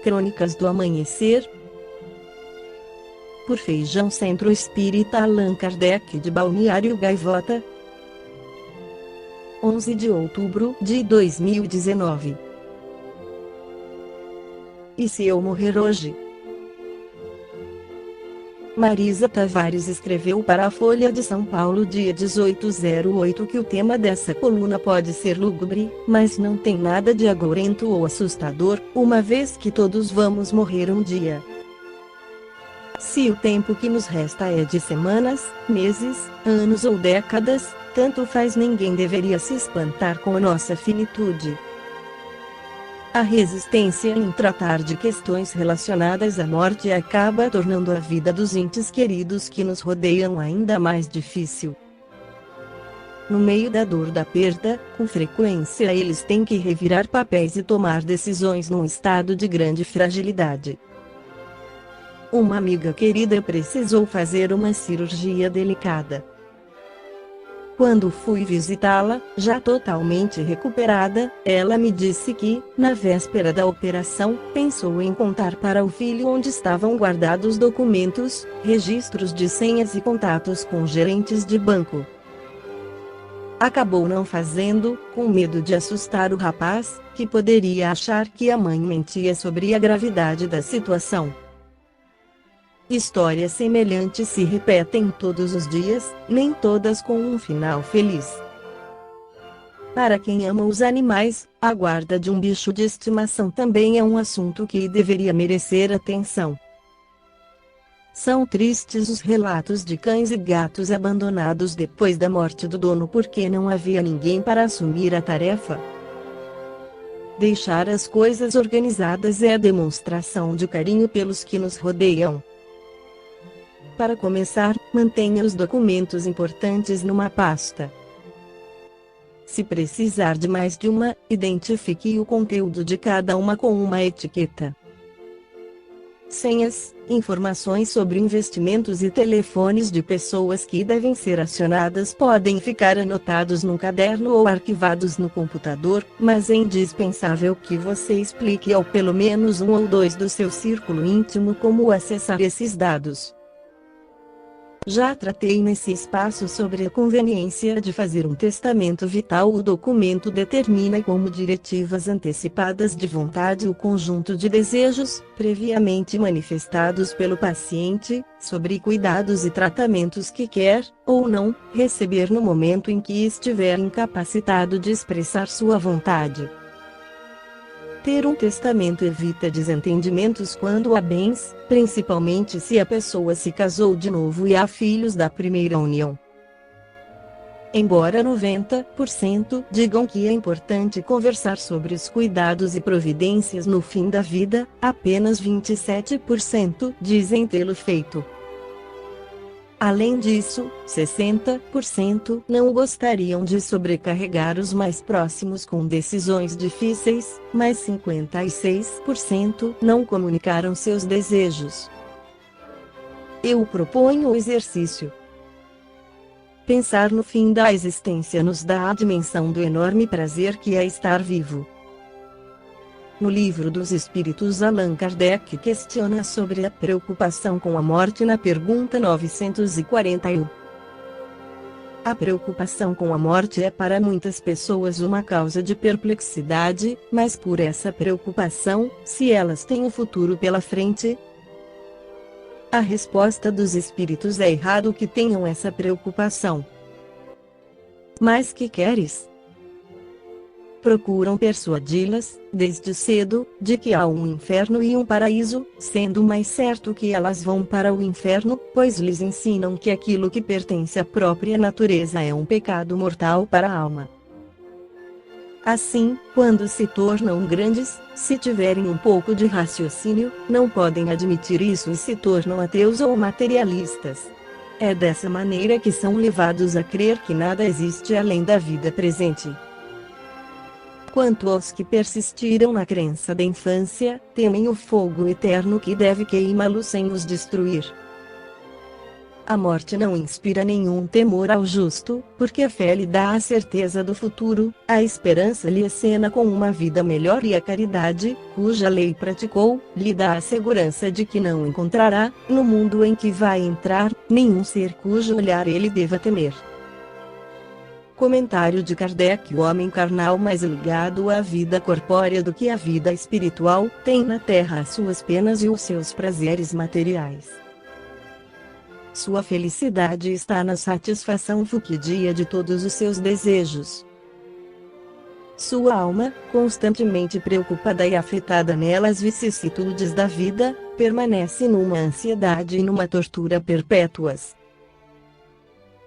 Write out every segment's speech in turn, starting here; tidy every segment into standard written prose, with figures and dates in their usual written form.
Crônicas do Amanhecer, por Feijão Centro Espírita Allan Kardec de Balneário Gaivota, 11 de outubro de 2019. E se eu morrer hoje? Marisa Tavares escreveu para a Folha de São Paulo dia 18/08 que o tema dessa coluna pode ser lúgubre, mas não tem nada de agourento ou assustador, uma vez que todos vamos morrer um dia. Se o tempo que nos resta é de semanas, meses, anos ou décadas, tanto faz, ninguém deveria se espantar com a nossa finitude. A resistência em tratar de questões relacionadas à morte acaba tornando a vida dos entes queridos que nos rodeiam ainda mais difícil. No meio da dor da perda, com frequência eles têm que revirar papéis e tomar decisões num estado de grande fragilidade. Uma amiga querida precisou fazer uma cirurgia delicada. Quando fui visitá-la, já totalmente recuperada, ela me disse que, na véspera da operação, pensou em contar para o filho onde estavam guardados documentos, registros de senhas e contatos com gerentes de banco. Acabou não fazendo, com medo de assustar o rapaz, que poderia achar que a mãe mentia sobre a gravidade da situação. Histórias semelhantes se repetem todos os dias, nem todas com um final feliz. Para quem ama os animais, a guarda de um bicho de estimação também é um assunto que deveria merecer atenção. São tristes os relatos de cães e gatos abandonados depois da morte do dono porque não havia ninguém para assumir a tarefa. Deixar as coisas organizadas é a demonstração de carinho pelos que nos rodeiam. Para começar, mantenha os documentos importantes numa pasta. Se precisar de mais de uma, identifique o conteúdo de cada uma com uma etiqueta. Senhas, informações sobre investimentos e telefones de pessoas que devem ser acionadas podem ficar anotados num caderno ou arquivados no computador, mas é indispensável que você explique ao pelo menos um ou dois do seu círculo íntimo como acessar esses dados. Já tratei nesse espaço sobre a conveniência de fazer um testamento vital. O documento determina como diretivas antecipadas de vontade o conjunto de desejos, previamente manifestados pelo paciente, sobre cuidados e tratamentos que quer, ou não, receber no momento em que estiver incapacitado de expressar sua vontade. Ter um testamento evita desentendimentos quando há bens, principalmente se a pessoa se casou de novo e há filhos da primeira união. Embora 90% digam que é importante conversar sobre os cuidados e providências no fim da vida, apenas 27% dizem tê-lo feito. Além disso, 60% não gostariam de sobrecarregar os mais próximos com decisões difíceis, mas 56% não comunicaram seus desejos. Eu proponho o exercício. Pensar no fim da existência nos dá a dimensão do enorme prazer que é estar vivo. No Livro dos Espíritos, Allan Kardec questiona sobre a preocupação com a morte na pergunta 941. A preocupação com a morte é para muitas pessoas uma causa de perplexidade, mas por essa preocupação, se elas têm o futuro pela frente? A resposta dos espíritos é errado que tenham essa preocupação. Mas que queres? Procuram persuadi-las, desde cedo, de que há um inferno e um paraíso, sendo mais certo que elas vão para o inferno, pois lhes ensinam que aquilo que pertence à própria natureza é um pecado mortal para a alma. Assim, quando se tornam grandes, se tiverem um pouco de raciocínio, não podem admitir isso e se tornam ateus ou materialistas. É dessa maneira que são levados a crer que nada existe além da vida presente. Quanto aos que persistiram na crença da infância, temem o fogo eterno que deve queimá-los sem os destruir. A morte não inspira nenhum temor ao justo, porque a fé lhe dá a certeza do futuro, a esperança lhe acena com uma vida melhor e a caridade, cuja lei praticou, lhe dá a segurança de que não encontrará, no mundo em que vai entrar, nenhum ser cujo olhar ele deva temer. Comentário de Kardec: o homem carnal, mais ligado à vida corpórea do que à vida espiritual, tem na terra as suas penas e os seus prazeres materiais. Sua felicidade está na satisfação fugidia de todos os seus desejos. Sua alma, constantemente preocupada e afetada nelas vicissitudes da vida, permanece numa ansiedade e numa tortura perpétuas.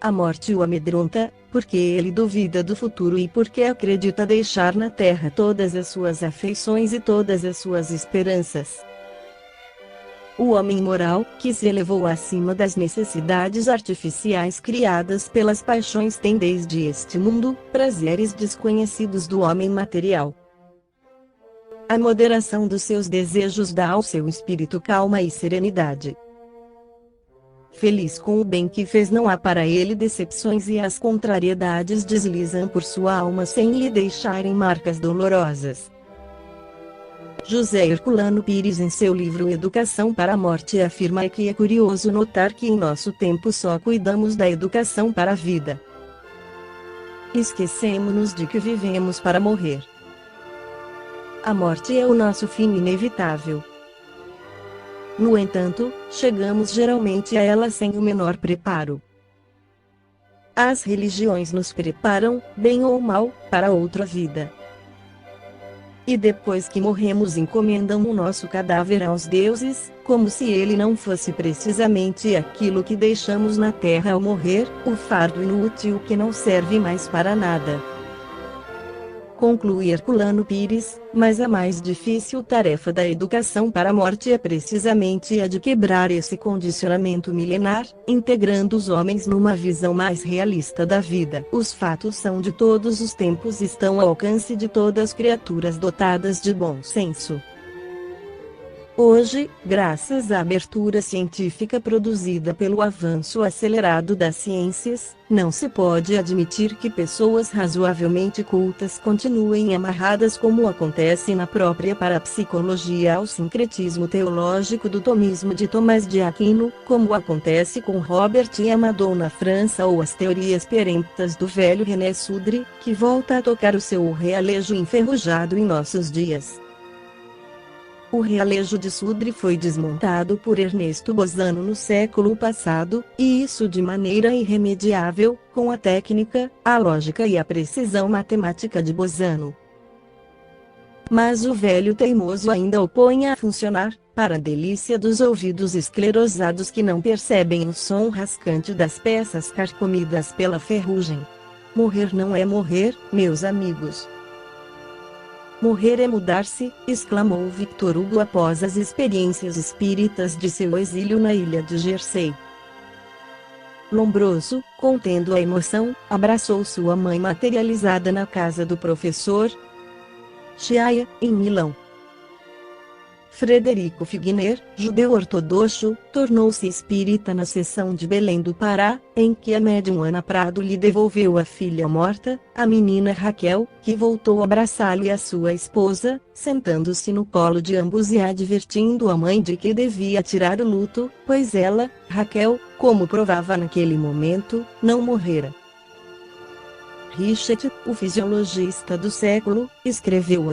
A morte o amedronta, porque ele duvida do futuro e porque acredita deixar na terra todas as suas afeições e todas as suas esperanças. O homem moral, que se elevou acima das necessidades artificiais criadas pelas paixões, tem desde este mundo, prazeres desconhecidos do homem material. A moderação dos seus desejos dá ao seu espírito calma e serenidade. Feliz com o bem que fez, não há para ele decepções e as contrariedades deslizam por sua alma sem lhe deixarem marcas dolorosas. José Herculano Pires, em seu livro Educação para a Morte, afirma que é curioso notar que em nosso tempo só cuidamos da educação para a vida. Esquecemos-nos de que vivemos para morrer. A morte é o nosso fim inevitável. No entanto, chegamos geralmente a ela sem o menor preparo. As religiões nos preparam, bem ou mal, para outra vida. E depois que morremos encomendam o nosso cadáver aos deuses, como se ele não fosse precisamente aquilo que deixamos na terra ao morrer, o fardo inútil que não serve mais para nada. Conclui Herculano Pires, mas a mais difícil tarefa da educação para a morte é precisamente a de quebrar esse condicionamento milenar, integrando os homens numa visão mais realista da vida. Os fatos são de todos os tempos e estão ao alcance de todas as criaturas dotadas de bom senso. Hoje, graças à abertura científica produzida pelo avanço acelerado das ciências, não se pode admitir que pessoas razoavelmente cultas continuem amarradas, como acontece na própria parapsicologia, ao sincretismo teológico do tomismo de Tomás de Aquino, como acontece com Robert Amadou na França, ou as teorias peremptas do velho René Sudre, que volta a tocar o seu realejo enferrujado em nossos dias. O realejo de Sudre foi desmontado por Ernesto Bosano no século passado, e isso de maneira irremediável, com a técnica, a lógica e a precisão matemática de Bosano. Mas o velho teimoso ainda o põe a funcionar, para a delícia dos ouvidos esclerosados que não percebem o som rascante das peças carcomidas pela ferrugem. Morrer não é morrer, meus amigos. Morrer é mudar-se, exclamou Victor Hugo após as experiências espíritas de seu exílio na ilha de Jersey. Lombroso, contendo a emoção, abraçou sua mãe materializada na casa do professor Chiaia, em Milão. Frederico Figner, judeu ortodoxo, tornou-se espírita na seção de Belém do Pará, em que a médium Ana Prado lhe devolveu a filha morta, a menina Raquel, que voltou a abraçá-lo e a sua esposa, sentando-se no colo de ambos e advertindo a mãe de que devia tirar o luto, pois ela, Raquel, como provava naquele momento, não morrera. Richet, o fisiologista do século, escreveu: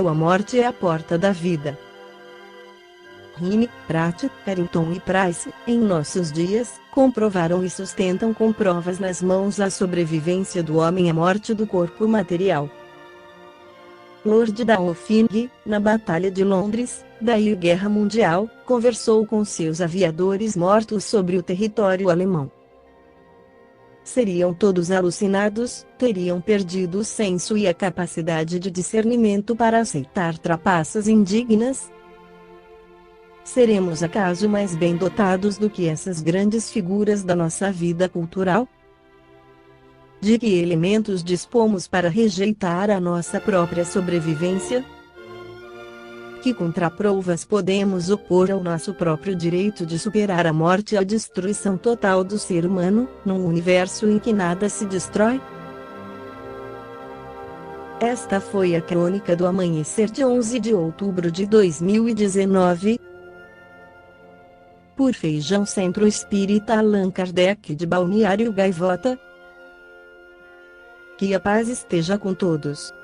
a morte é a porta da vida. Rini, Pratt, Carrington e Price, em nossos dias, comprovaram e sustentam com provas nas mãos a sobrevivência do homem à morte do corpo material. Lord Dauphin, na Batalha de Londres, daí Guerra Mundial, conversou com seus aviadores mortos sobre o território alemão. Seriam todos alucinados, teriam perdido o senso e a capacidade de discernimento para aceitar trapaças indignas? Seremos acaso mais bem dotados do que essas grandes figuras da nossa vida cultural? De que elementos dispomos para rejeitar a nossa própria sobrevivência? que contraprovas podemos opor ao nosso próprio direito de superar a morte e a destruição total do ser humano, num universo em que nada se destrói? Esta foi a crônica do amanhecer de 11 de outubro de 2019. Por Feijão Centro Espírita Allan Kardec de Balneário Gaivota. Que a paz esteja com todos.